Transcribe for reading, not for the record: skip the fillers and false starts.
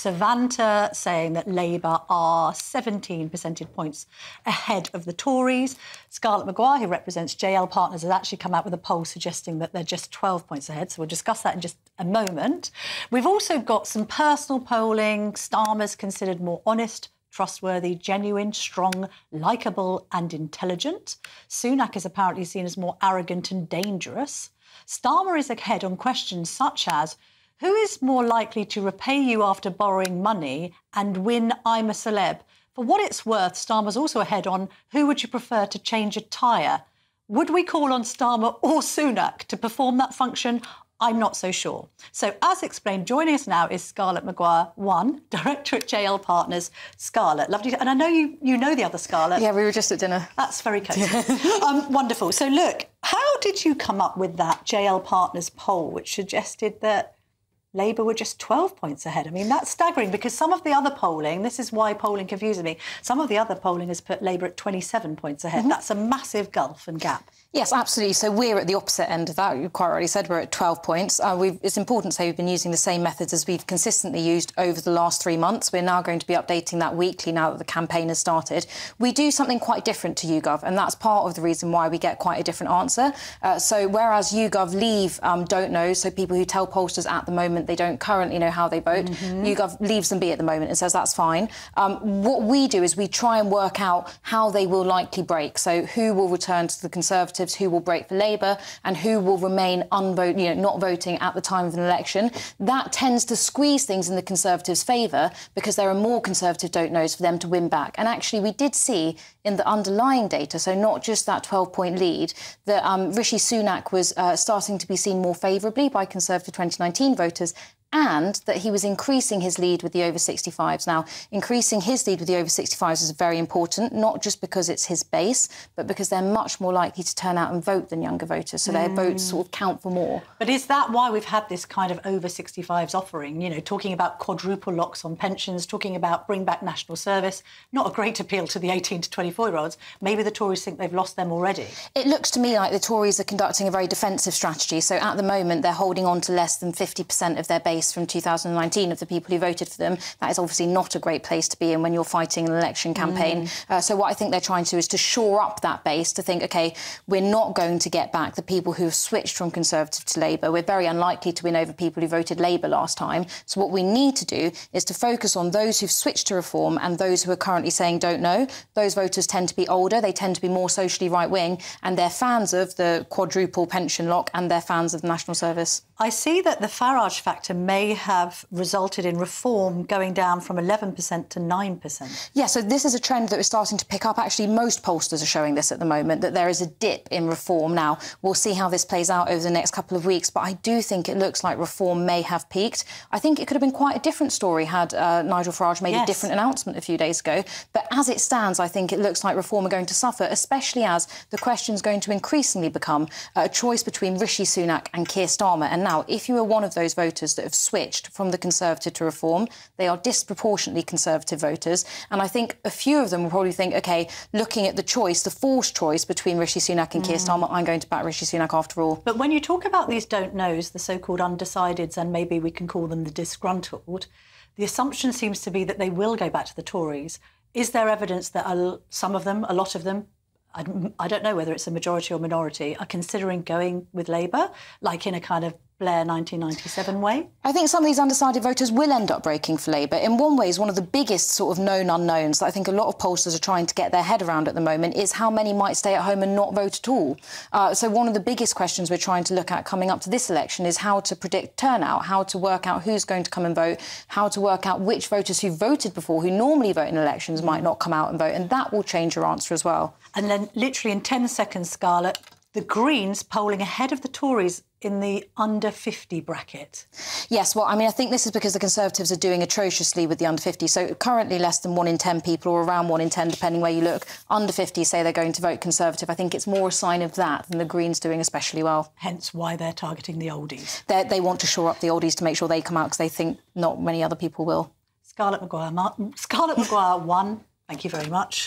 Savanta saying that Labour are 17 percentage points ahead of the Tories. Scarlett Maguire, who represents JL Partners, has actually come out with a poll suggesting that they're just 12 points ahead. So we'll discuss that in just a moment. We've also got some personal polling. Starmer's considered more honest, trustworthy, genuine, strong, likeable and intelligent. Sunak is apparently seen as more arrogant and dangerous. Starmer is ahead on questions such as who is more likely to repay you after borrowing money and win I'm a Celeb? For what it's worth, Starmer's also ahead on who would you prefer to change a tyre? Would we call on Starmer or Sunak to perform that function? I'm not so sure. So, as explained, joining us now is Scarlett Maguire, Director at JL Partners. Scarlett, lovely. And I know you know the other Scarlett. Yeah, we were just at dinner. That's very cosy. Wonderful. So, look, how did you come up with that JL Partners poll, which suggested that Labour were just 12 points ahead? I mean, that's staggering because some of the other polling, this is why polling confuses me, some of the other polling has put Labour at 27 points ahead. That's a massive gulf and gap. Yes, absolutely. So we're at the opposite end of that. You quite rightly said we're at 12 points. It's important to say we've been using the same methods as we've consistently used over the last 3 months. We're now going to be updating that weekly now that the campaign has started. We do something quite different to YouGov, and that's part of the reason why we get quite a different answer. So whereas YouGov leave don't know, so people who tell pollsters at the moment they don't currently know how they vote, YouGov leaves them be at the moment and says that's fine. What we do is we try and work out how they will likely break. So who will return to the Conservatives, who will break for Labour, and who will remain not voting at the time of an election. That tends to squeeze things in the Conservatives' favour because there are more Conservative don't knows for them to win back. And actually, we did see in the underlying data, so not just that 12-point lead, that Rishi Sunak was starting to be seen more favourably by Conservative 2019 voters, and that he was increasing his lead with the over-65s. Now, increasing his lead with the over-65s is very important, not just because it's his base, but because they're much more likely to turn out and vote than younger voters, so their votes sort of count for more. But is that why we've had this kind of over-65s offering, you know, talking about quadruple locks on pensions, talking about bring back national service? Not a great appeal to the 18 to 24-year-olds. Maybe the Tories think they've lost them already. It looks to me like the Tories are conducting a very defensive strategy. So at the moment, they're holding on to less than 50% of their base from 2019 of the people who voted for them. That is obviously not a great place to be in when you're fighting an election campaign. So what I think they're trying to do is to shore up that base, to think, OK, we're not going to get back the people who have switched from Conservative to Labour. We're very unlikely to win over people who voted Labour last time. So what we need to do is to focus on those who've switched to Reform and those who are currently saying don't know. Those voters tend to be older, they tend to be more socially right-wing, and they're fans of the quadruple pension lock and they're fans of the National Service. I see that the Farage factor may have resulted in Reform going down from 11% to 9%. Yeah, so this is a trend that we're starting to pick up. Actually, most pollsters are showing this at the moment, that there is a dip in Reform. Now, we'll see how this plays out over the next couple of weeks, but I do think it looks like Reform may have peaked. I think it could have been quite a different story had Nigel Farage made a different announcement a few days ago. But as it stands, I think it looks like Reform are going to suffer, especially as the question's going to increasingly become a choice between Rishi Sunak and Keir Starmer. And now, if you are one of those voters that have switched from the Conservative to Reform, they are disproportionately Conservative voters. And I think a few of them will probably think, OK, looking at the choice, the forced choice between Rishi Sunak and Keir Starmer, I'm going to back Rishi Sunak after all. But when you talk about these don't knows, the so-called undecideds, and maybe we can call them the disgruntled, the assumption seems to be that they will go back to the Tories. Is there evidence that some of them, a lot of them, I don't know whether it's a majority or minority, are considering going with Labour, like in a kind of Blair 1997 way? I think some of these undecided voters will end up breaking for Labour. In one way, one of the biggest sort of known unknowns that I think a lot of pollsters are trying to get their head around at the moment is how many might stay at home and not vote at all. So one of the biggest questions we're trying to look at coming up to this election is how to predict turnout, how to work out who's going to come and vote, how to work out which voters who voted before, who normally vote in elections, might not come out and vote. And that will change your answer as well. And then literally in 10 seconds, Scarlett, the Greens polling ahead of the Tories in the under 50 bracket. Yes, well, I mean, I think this is because the Conservatives are doing atrociously with the under 50. So currently less than 1 in 10 people, or around 1 in 10, depending where you look, under 50 say they're going to vote Conservative. I think it's more a sign of that than the Greens doing especially well. Hence why they're targeting the oldies. They want to shore up the oldies to make sure they come out because they think not many other people will. Scarlett Maguire, 1. Thank you very much.